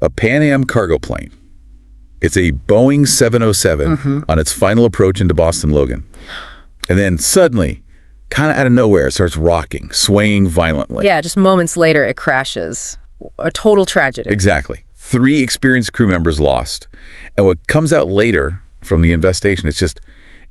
a Pan Am cargo plane. It's a Boeing 707 on its final approach into Boston Logan. And then suddenly, kind of out of nowhere, it starts rocking, swaying violently. Yeah, just moments later, it crashes. A total tragedy. Exactly. 3 experienced crew members lost. And what comes out later from the investigation,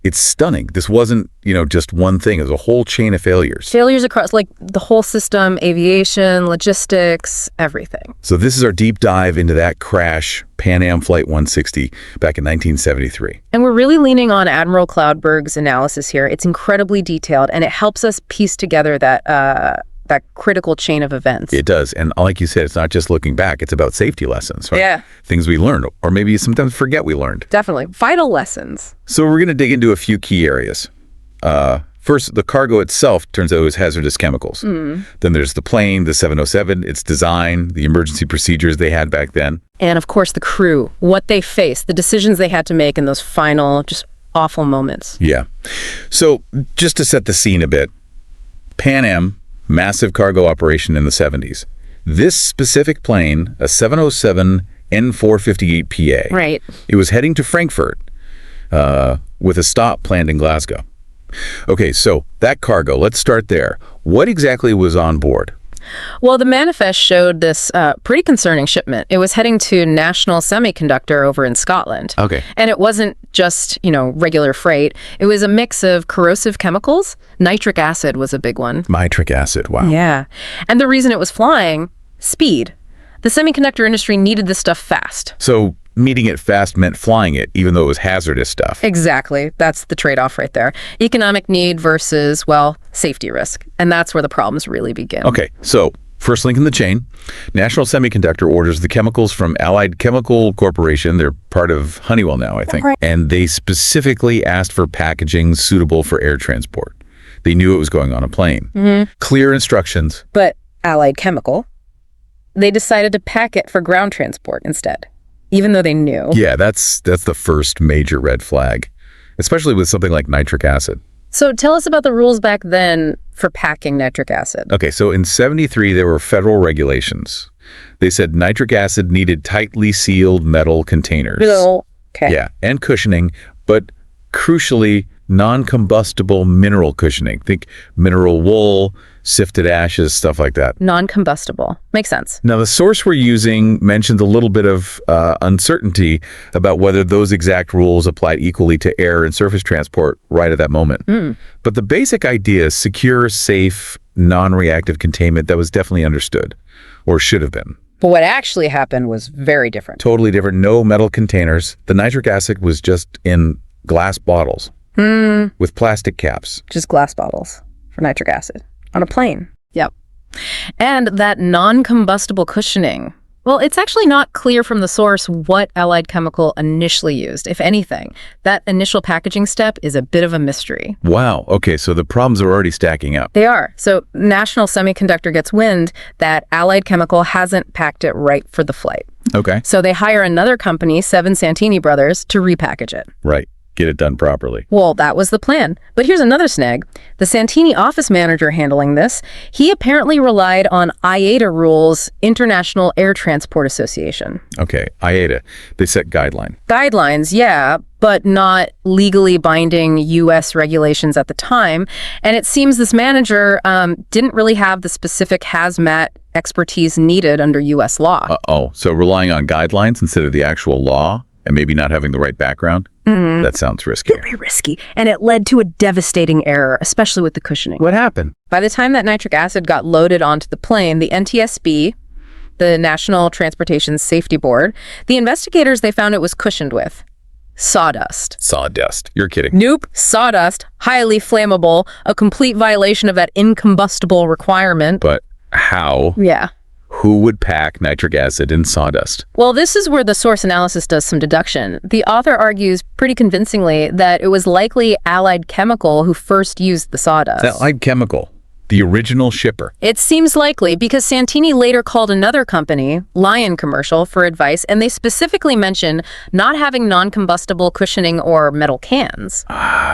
it's stunning. This wasn't, just one thing. It was a whole chain of failures. Failures across, like, the whole system, aviation, logistics, everything. So this is our deep dive into that crash, Pan Am Flight 160, back in 1973. And we're really leaning on Admiral Cloudberg's analysis here. It's incredibly detailed, and it helps us piece together that critical chain of events. It does. And like you said, it's not just looking back. It's about safety lessons. Right? Yeah. Things we learned, or maybe sometimes forget we learned. Definitely. Vital lessons. So we're going to dig into a few key areas. First, the cargo itself turns out it was hazardous chemicals. Then there's the plane, the 707, its design, the emergency procedures they had back then. And of course, the crew, what they faced, the decisions they had to make in those final, just awful moments. Yeah. So just to set the scene a bit, Pan Am, massive cargo operation in the 70s. This specific plane, a 707 N458 PA. Right. It was heading to Frankfurt with a stop planned in Glasgow. Okay, so that cargo, let's start there. What exactly was on board? Well, the manifest showed this pretty concerning shipment. It was heading to National Semiconductor over in Scotland. Okay. And it wasn't just, regular freight. It was a mix of corrosive chemicals. Nitric acid was a big one. Nitric acid, wow. Yeah. And the reason it was flying, speed. The semiconductor industry needed this stuff fast. So meeting it fast meant flying it, even though it was hazardous stuff. Exactly. That's the trade-off right there. Economic need versus, safety risk. And that's where the problems really begin. Okay, so first link in the chain, National Semiconductor orders the chemicals from Allied Chemical Corporation. They're part of Honeywell now, I think. Right. And they specifically asked for packaging suitable for air transport. They knew it was going on a plane. Clear instructions. But Allied Chemical, they decided to pack it for ground transport instead, even though they knew. Yeah, that's the first major red flag, especially with something like nitric acid. So tell us about the rules back then for packing nitric acid. Okay, so in 73, there were federal regulations. They said nitric acid needed tightly sealed metal containers. Okay. Yeah, and cushioning, but crucially, non-combustible mineral cushioning. Think mineral wool, sifted ashes, stuff like that. Non-combustible. Makes sense. Now, the source we're using mentions a little bit of uncertainty about whether those exact rules applied equally to air and surface transport right at that moment. But the basic idea is secure, safe, non-reactive containment that was definitely understood, or should have been. But what actually happened was very different. Totally different. No metal containers. The nitric acid was just in glass bottles with plastic caps. Just glass bottles for nitric acid on a plane. Yep. And that non-combustible cushioning, well, it's actually not clear from the source what Allied Chemical initially used, if anything. That initial packaging step is a bit of a mystery. Wow. Okay, so the problems are already stacking up. They are. So National Semiconductor gets wind that Allied Chemical hasn't packed it right for the flight. Okay. So they hire another company, Seven Santini Brothers, to repackage it. Right. Get it done properly. Well, that was the plan. But here's another snag. The Santini office manager handling this, he apparently relied on IATA rules, International Air Transport Association. Okay, IATA. They set guidelines. Guidelines, yeah, but not legally binding U.S. regulations at the time. And it seems this manager didn't really have the specific hazmat expertise needed under U.S. law. So relying on guidelines instead of the actual law and maybe not having the right background? That sounds risky. Very risky. And it led to a devastating error, especially with the cushioning. What happened? By the time that nitric acid got loaded onto the plane, the NTSB, the National Transportation Safety Board, the investigators, they found it was cushioned with sawdust. Sawdust. You're kidding. Nope. Sawdust, highly flammable, a complete violation of that incombustible requirement. But how? Yeah. Who would pack nitric acid in sawdust? Well, this is where the source analysis does some deduction. The author argues pretty convincingly that it was likely Allied Chemical who first used the sawdust. Allied Chemical, the original shipper. It seems likely because Santini later called another company, Lion Commercial, for advice, and they specifically mention not having non-combustible cushioning or metal cans.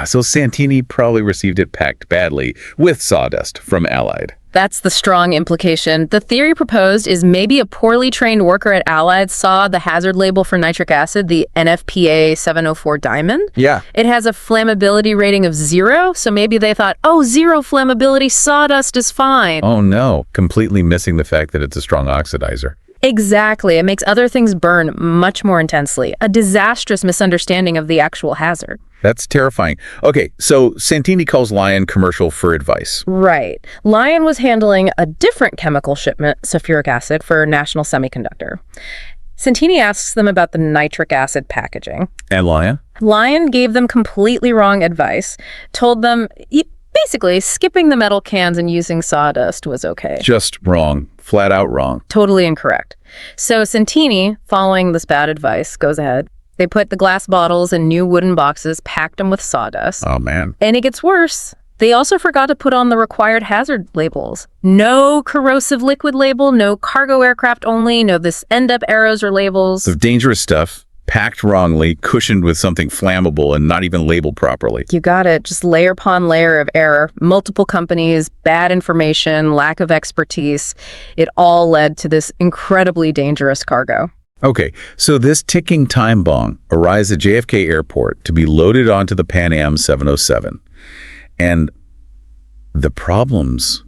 So Santini probably received it packed badly with sawdust from Allied. That's the strong implication. The theory proposed is maybe a poorly trained worker at Allied saw the hazard label for nitric acid, the NFPA 704 diamond. Yeah. It has a flammability rating of 0, so maybe they thought, oh, 0 flammability, sawdust is fine. Oh, no. Completely missing the fact that it's a strong oxidizer. Exactly. It makes other things burn much more intensely. A disastrous misunderstanding of the actual hazard. That's terrifying. Okay, so Santini calls Lion commercial for advice. Right. Lion was handling a different chemical shipment, sulfuric acid, for National Semiconductor. Santini asks them about the nitric acid packaging. And Lion? Lion gave them completely wrong advice, told them basically skipping the metal cans and using sawdust was okay. Just wrong. Flat out wrong. Totally incorrect. So Santini, following this bad advice, goes ahead. They put the glass bottles in new wooden boxes, packed them with sawdust. Oh, man. And it gets worse. They also forgot to put on the required hazard labels. No corrosive liquid label, no cargo aircraft only, no this end-up arrows or labels. Of dangerous stuff, packed wrongly, cushioned with something flammable, and not even labeled properly. You got it. Just layer upon layer of error. Multiple companies, bad information, lack of expertise. It all led to this incredibly dangerous cargo. Okay, so this ticking time bomb arrives at JFK Airport to be loaded onto the Pan Am 707. And the problems,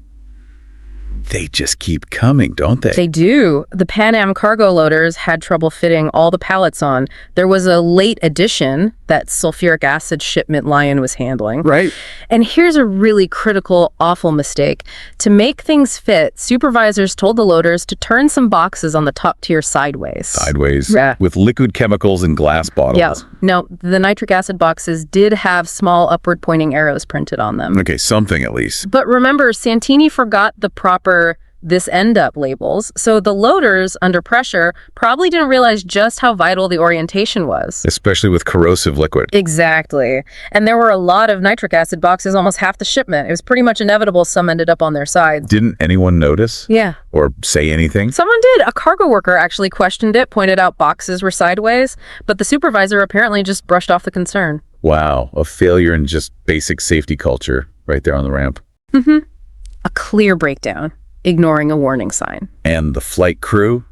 they just keep coming, don't they? They do. The Pan Am cargo loaders had trouble fitting all the pallets on. There was a late addition that sulfuric acid shipment Lion was handling. Right. And here's a really critical, awful mistake. To make things fit, supervisors told the loaders to turn some boxes on the top tier sideways. Sideways. Yeah. With liquid chemicals and glass bottles. Yeah. No, the nitric acid boxes did have small upward pointing arrows printed on them. Okay, something at least. But remember, Santini forgot the proper this end up labels, so the loaders, under pressure, probably didn't realize just how vital the orientation was. Especially with corrosive liquid. Exactly. And there were a lot of nitric acid boxes, almost half the shipment. It was pretty much inevitable some ended up on their sides. Didn't anyone notice? Yeah. Or say anything? Someone did. A cargo worker actually questioned it, pointed out boxes were sideways, but the supervisor apparently just brushed off the concern. Wow, a failure in just basic safety culture right there on the ramp. Mm-hmm. A clear breakdown. Ignoring a warning sign. And the flight crew,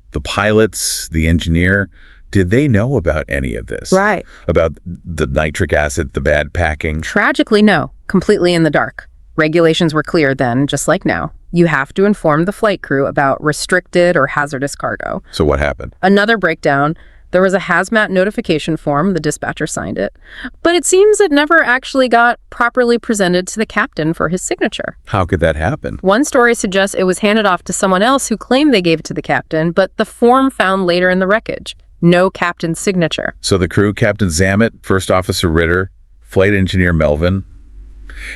the pilots, the engineer, did they know about any of this? Right. About the nitric acid, the bad packing? Tragically, no. Completely in the dark. Regulations were clear then, just like now. You have to inform the flight crew about restricted or hazardous cargo. So what happened? Another breakdown. There was a hazmat notification form, the dispatcher signed it, but it seems it never actually got properly presented to the captain for his signature. How could that happen? One story suggests it was handed off to someone else who claimed they gave it to the captain, but the form found later in the wreckage. No captain's signature. So the crew, Captain Zammit, First Officer Ritter, Flight Engineer Melvin,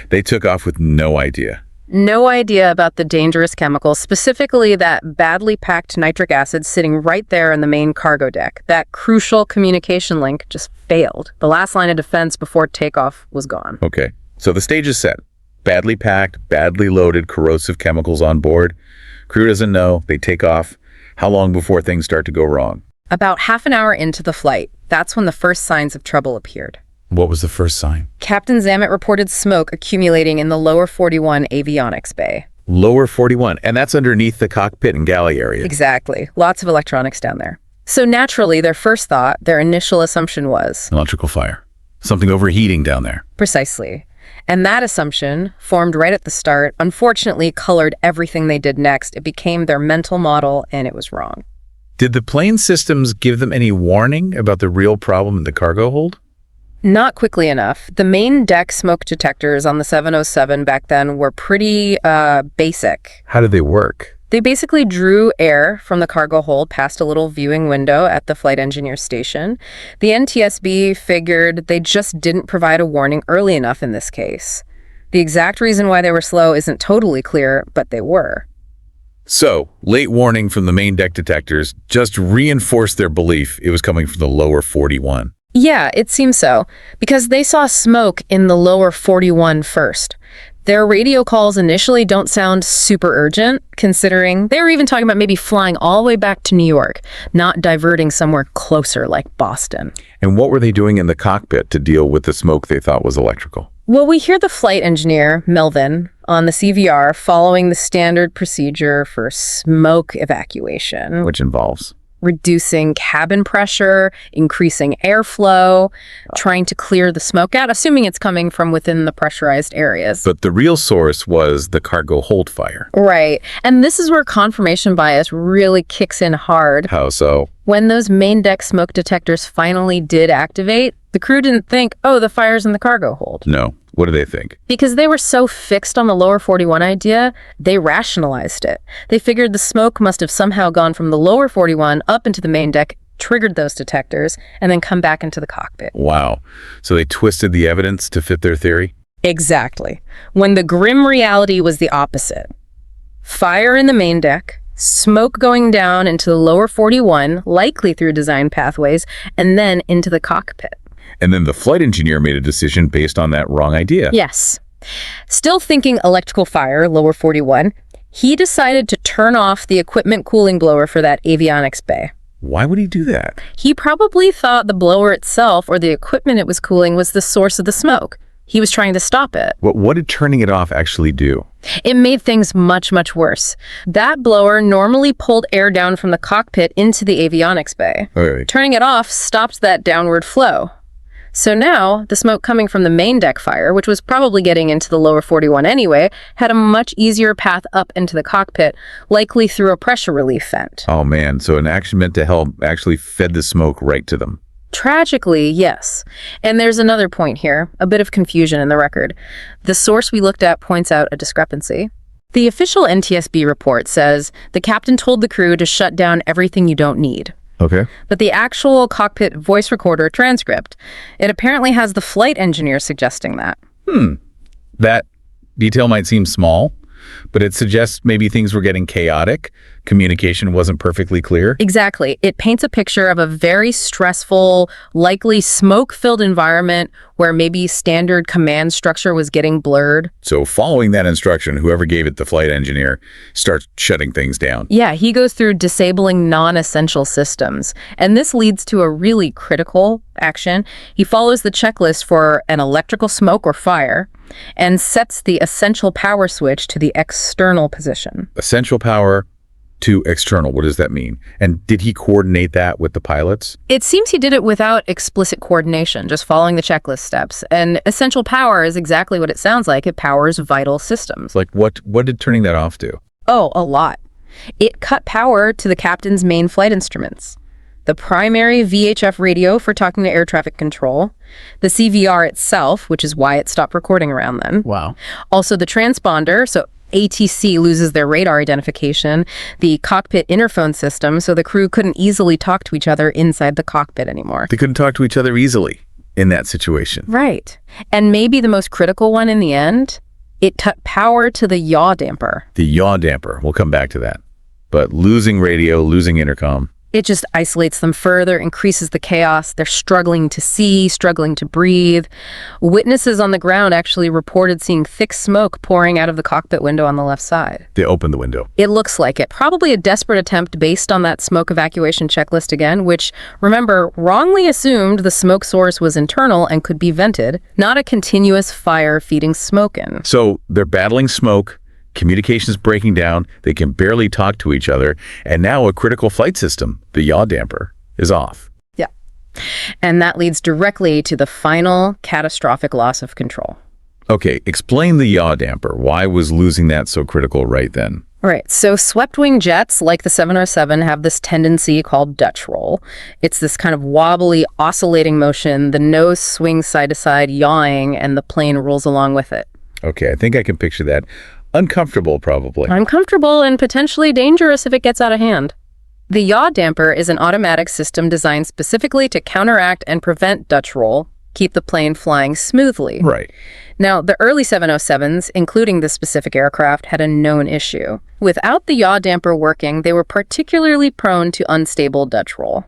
they took off with no idea. No idea about the dangerous chemicals, specifically that badly packed nitric acid sitting right there in the main cargo deck. That crucial communication link just failed. The last line of defense before takeoff was gone. Okay, so the stage is set. Badly packed, badly loaded, corrosive chemicals on board. Crew doesn't know. They take off. How long before things start to go wrong? About half an hour into the flight, that's when the first signs of trouble appeared. What was the first sign? Captain Zammit reported smoke accumulating in the lower 41 avionics bay. Lower 41, and that's underneath the cockpit and galley area. Exactly. Lots of electronics down there. So naturally, their first thought, their initial assumption was... electrical fire. Something overheating down there. Precisely. And that assumption, formed right at the start, unfortunately colored everything they did next. It became their mental model, and it was wrong. Did the plane systems give them any warning about the real problem in the cargo hold? Not quickly enough. The main deck smoke detectors on the 707 back then were pretty basic. How did they work? They basically drew air from the cargo hold past a little viewing window at the flight engineer station. The NTSB figured they just didn't provide a warning early enough in this case. The exact reason why they were slow isn't totally clear, but they were. So, late warning from the main deck detectors just reinforced their belief it was coming from the lower 41. Yeah, it seems so, because they saw smoke in the lower 41 first. Their radio calls initially don't sound super urgent, considering they were even talking about maybe flying all the way back to New York, not diverting somewhere closer like Boston. And what were they doing in the cockpit to deal with the smoke they thought was electrical? Well, we hear the flight engineer, Melvin, on the CVR following the standard procedure for smoke evacuation. Which involves reducing cabin pressure, increasing airflow, trying to clear the smoke out, assuming it's coming from within the pressurized areas. But the real source was the cargo hold fire. Right. And this is where confirmation bias really kicks in hard. How so? When those main deck smoke detectors finally did activate, the crew didn't think, oh, the fire's in the cargo hold. No. What do they think? Because they were so fixed on the lower 41 idea, they rationalized it. They figured the smoke must have somehow gone from the lower 41 up into the main deck, triggered those detectors, and then come back into the cockpit. Wow. So they twisted the evidence to fit their theory? Exactly. When the grim reality was the opposite. Fire in the main deck, smoke going down into the lower 41, likely through design pathways, and then into the cockpit. And then the flight engineer made a decision based on that wrong idea. Yes. Still thinking electrical fire, lower 41, he decided to turn off the equipment cooling blower for that avionics bay. Why would he do that? He probably thought the blower itself or the equipment it was cooling was the source of the smoke. He was trying to stop it. What did turning it off actually do? It made things much, much worse. That blower normally pulled air down from the cockpit into the avionics bay. Okay. Turning it off stopped that downward flow. So now, the smoke coming from the main deck fire, which was probably getting into the lower 41 anyway, had a much easier path up into the cockpit, likely through a pressure relief vent. Oh man, so an action meant to help actually fed the smoke right to them. Tragically, yes. And there's another point here, a bit of confusion in the record. The source we looked at points out a discrepancy. The official NTSB report says the captain told the crew to shut down everything you don't need. Okay. But the actual cockpit voice recorder transcript, it apparently has the flight engineer suggesting that. That detail might seem small, but it suggests maybe things were getting chaotic. Communication wasn't perfectly clear. Exactly. It paints a picture of a very stressful, likely smoke-filled environment where maybe standard command structure was getting blurred. So following that instruction, whoever gave it, the flight engineer, starts shutting things down. Yeah, he goes through disabling non-essential systems. And this leads to a really critical action. He follows the checklist for an electrical smoke or fire and sets the essential power switch to the external position. Essential power to external. What does that mean? And did he coordinate that with the pilots? It seems he did it without explicit coordination, just following the checklist steps. And essential power is exactly what it sounds like. It powers vital systems. Like what did turning that off do? Oh, a lot. It cut power to the captain's main flight instruments. The primary VHF radio for talking to air traffic control, the CVR itself, which is why it stopped recording around then. Wow. Also the transponder, so ATC loses their radar identification, the cockpit interphone system, so the crew couldn't easily talk to each other inside the cockpit anymore. They couldn't talk to each other easily in that situation. Right. And maybe the most critical one in the end, it cut power to the yaw damper. The yaw damper. We'll come back to that. But losing radio, losing intercom. It just isolates them further, increases the chaos. They're struggling to see, struggling to breathe. Witnesses on the ground actually reported seeing thick smoke pouring out of the cockpit window on the left side. They opened the window. It looks like it. Probably a desperate attempt based on that smoke evacuation checklist again, which, remember, wrongly assumed the smoke source was internal and could be vented, not a continuous fire feeding smoke in. So they're battling smoke. Communication's breaking down, they can barely talk to each other, and now a critical flight system, the yaw damper, is off. Yeah. And that leads directly to the final catastrophic loss of control. Okay, explain the yaw damper. Why was losing that so critical right then? Right, so swept-wing jets, like the 707, have this tendency called Dutch roll. It's this kind of wobbly, oscillating motion. The nose swings side to side, yawing, and the plane rolls along with it. Okay, I think I can picture that. Uncomfortable, probably. Uncomfortable and potentially dangerous if it gets out of hand. The yaw damper is an automatic system designed specifically to counteract and prevent Dutch roll, keep the plane flying smoothly. Right. Now, the early 707s, including this specific aircraft, had a known issue. Without the yaw damper working, they were particularly prone to unstable Dutch roll,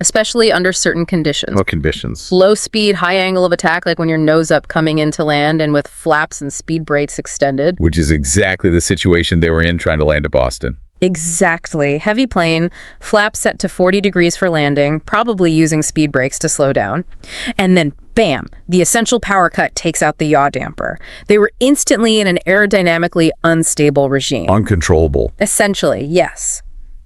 especially under certain conditions. What conditions? Low speed, high angle of attack, like when you're nose up coming into land and with flaps and speed brakes extended. Which is exactly the situation they were in trying to land at Boston. Exactly. Heavy plane, flaps set to 40 degrees for landing, probably using speed brakes to slow down. And then Bam! The essential power cut takes out the yaw damper. They were instantly in an aerodynamically unstable regime. Uncontrollable. Essentially, yes.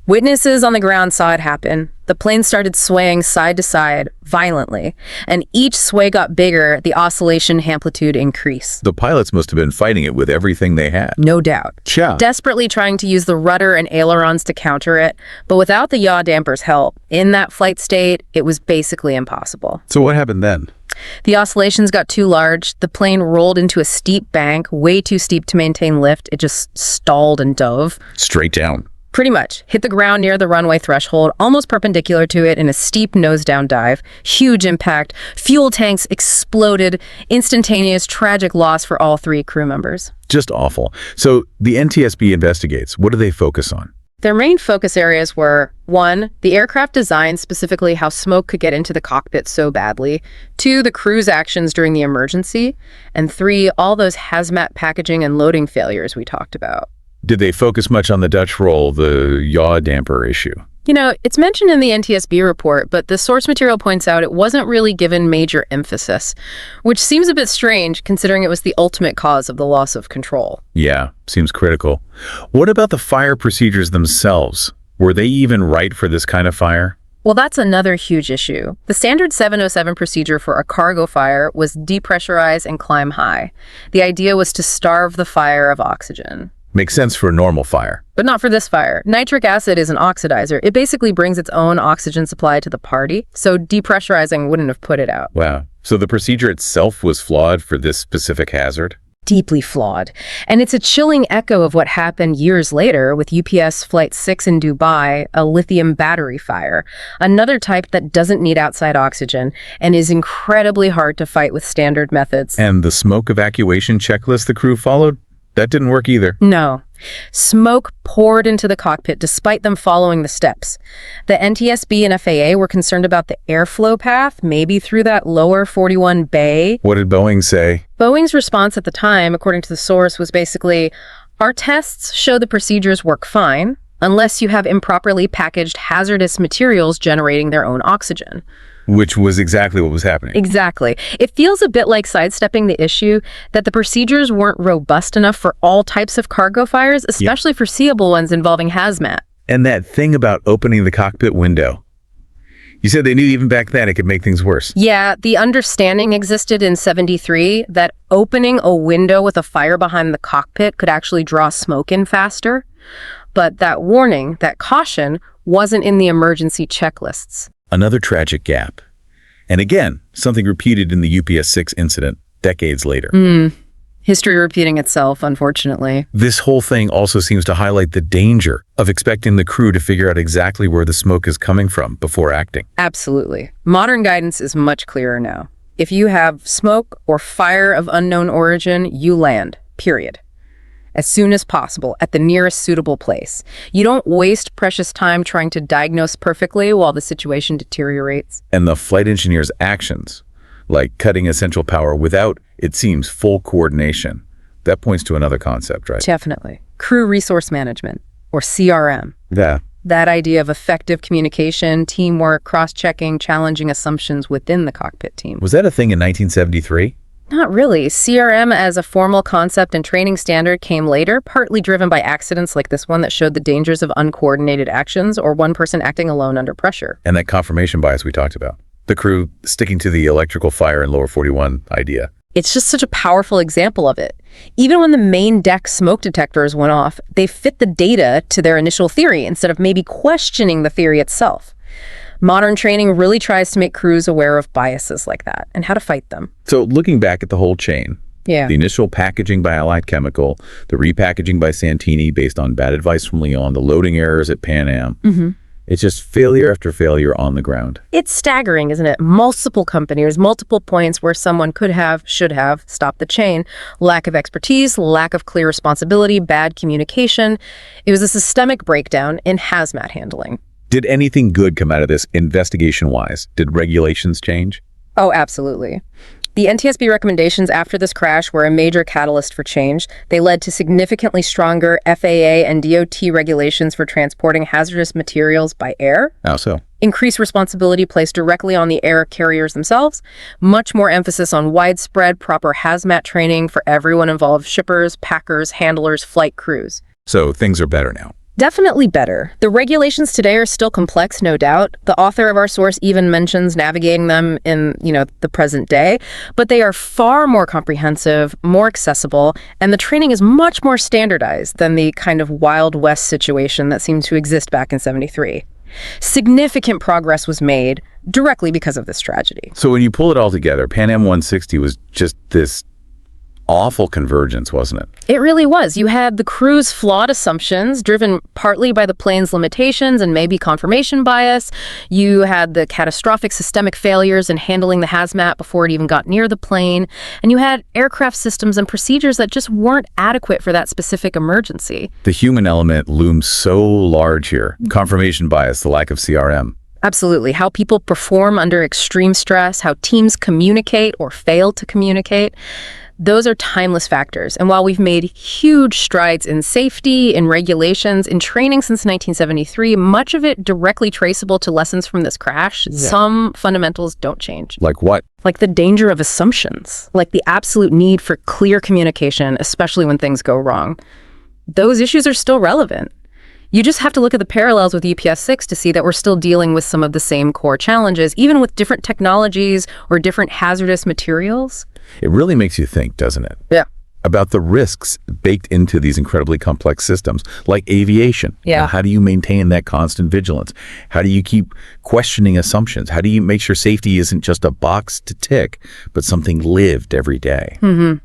Witnesses on the ground saw it happen. The plane started swaying side to side violently, and each sway got bigger, the oscillation amplitude increased. The pilots must have been fighting it with everything they had. No doubt. Cha. Desperately trying to use the rudder and ailerons to counter it, but without the yaw damper's help, in that flight state, it was basically impossible. So what happened then? The oscillations got too large. The plane rolled into a steep bank, way too steep to maintain lift. It just stalled and dove. Straight down. Pretty much. Hit the ground near the runway threshold, almost perpendicular to it in a steep nose-down dive. Huge impact. Fuel tanks exploded. Instantaneous, tragic loss for all 3 crew members. Just awful. So the NTSB investigates. What do they focus on? Their main focus areas were, 1, the aircraft design, specifically how smoke could get into the cockpit so badly, 2, the crew's actions during the emergency, and 3, all those hazmat packaging and loading failures we talked about. Did they focus much on the Dutch roll, the yaw damper issue? You know, it's mentioned in the NTSB report, but the source material points out it wasn't really given major emphasis, which seems a bit strange considering it was the ultimate cause of the loss of control. Yeah, seems critical. What about the fire procedures themselves? Were they even right for this kind of fire? Well, that's another huge issue. The standard 707 procedure for a cargo fire was depressurize and climb high. The idea was to starve the fire of oxygen. Makes sense for a normal fire. But not for this fire. Nitric acid is an oxidizer. It basically brings its own oxygen supply to the party, so depressurizing wouldn't have put it out. Wow. So the procedure itself was flawed for this specific hazard? Deeply flawed. And it's a chilling echo of what happened years later with UPS Flight 6 in Dubai, a lithium battery fire. Another type that doesn't need outside oxygen and is incredibly hard to fight with standard methods. And the smoke evacuation checklist the crew followed? That didn't work either. No. Smoke poured into the cockpit despite them following the steps. The NTSB and FAA were concerned about the airflow path, maybe through that lower 41 bay. What did Boeing say? Boeing's response at the time, according to the source, was basically, our tests show the procedures work fine, unless you have improperly packaged hazardous materials generating their own oxygen. Which was exactly what was happening. Exactly. It feels a bit like sidestepping the issue that the procedures weren't robust enough for all types of cargo fires, especially foreseeable ones involving hazmat. And that thing about opening the cockpit window. You said they knew even back then it could make things worse. Yeah, the understanding existed in '73 that opening a window with a fire behind the cockpit could actually draw smoke in faster. But that warning, that caution, wasn't in the emergency checklists. Another tragic gap. And again, something repeated in the UPS 6 incident decades later. History repeating itself, unfortunately. This whole thing also seems to highlight the danger of expecting the crew to figure out exactly where the smoke is coming from before acting. Absolutely. Modern guidance is much clearer now. If you have smoke or fire of unknown origin, you land, period. As soon as possible, at the nearest suitable place. You don't waste precious time trying to diagnose perfectly while the situation deteriorates. And the flight engineer's actions, like cutting essential power without, it seems, full coordination, that points to another concept, right? Definitely. Crew resource management, or CRM. Yeah. That idea of effective communication, teamwork, cross-checking, challenging assumptions within the cockpit team. Was that a thing in 1973? Not really. CRM as a formal concept and training standard came later, partly driven by accidents like this one that showed the dangers of uncoordinated actions or one person acting alone under pressure. And that confirmation bias we talked about. The crew sticking to the electrical fire in lower 41 idea. It's just such a powerful example of it. Even when the main deck smoke detectors went off, they fit the data to their initial theory instead of maybe questioning the theory itself. Modern training really tries to make crews aware of biases like that and how to fight them. So looking back at the whole chain, the initial packaging by Allied Chemical, the repackaging by Santini based on bad advice from Lyon, the loading errors at Pan Am, it's just failure after failure on the ground. It's staggering, isn't it? Multiple companies, multiple points where someone could have, should have stopped the chain. Lack of expertise, lack of clear responsibility, bad communication. It was a systemic breakdown in hazmat handling. Did anything good come out of this investigation-wise? Did regulations change? Oh, absolutely. The NTSB recommendations after this crash were a major catalyst for change. They led to significantly stronger FAA and DOT regulations for transporting hazardous materials by air. How so? Increased responsibility placed directly on the air carriers themselves, much more emphasis on widespread, proper hazmat training for everyone involved, shippers, packers, handlers, flight crews. So things are better now. Definitely better. The regulations today are still complex, no doubt. The author of our source even mentions navigating them in, the present day, but they are far more comprehensive, more accessible, and the training is much more standardized than the kind of Wild West situation that seemed to exist back in '73. Significant progress was made directly because of this tragedy. So when you pull it all together, Pan Am 160 was just this awful convergence, wasn't it? It really was. You had the crew's flawed assumptions, driven partly by the plane's limitations and maybe confirmation bias. You had the catastrophic systemic failures in handling the hazmat before it even got near the plane. And you had aircraft systems and procedures that just weren't adequate for that specific emergency. The human element looms so large here. Confirmation bias, the lack of CRM. Absolutely. How people perform under extreme stress, how teams communicate or fail to communicate. Those are timeless factors. And while we've made huge strides in safety, in regulations, in training since 1973, much of it directly traceable to lessons from this crash, some fundamentals don't change. Like what? Like the danger of assumptions, like the absolute need for clear communication, especially when things go wrong. Those issues are still relevant. You just have to look at the parallels with UPS-6 to see that we're still dealing with some of the same core challenges, even with different technologies or different hazardous materials. It really makes you think, doesn't it? Yeah. About the risks baked into these incredibly complex systems, like aviation. Yeah. Now, how do you maintain that constant vigilance? How do you keep questioning assumptions? How do you make sure safety isn't just a box to tick, but something lived every day? Mm-hmm.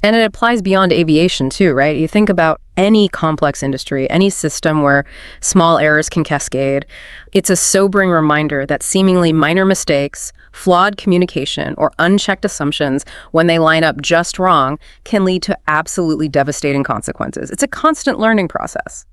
And it applies beyond aviation too, right? You think about any complex industry, any system where small errors can cascade. It's a sobering reminder that seemingly minor mistakes, flawed communication, or unchecked assumptions, when they line up just wrong, can lead to absolutely devastating consequences. It's a constant learning process.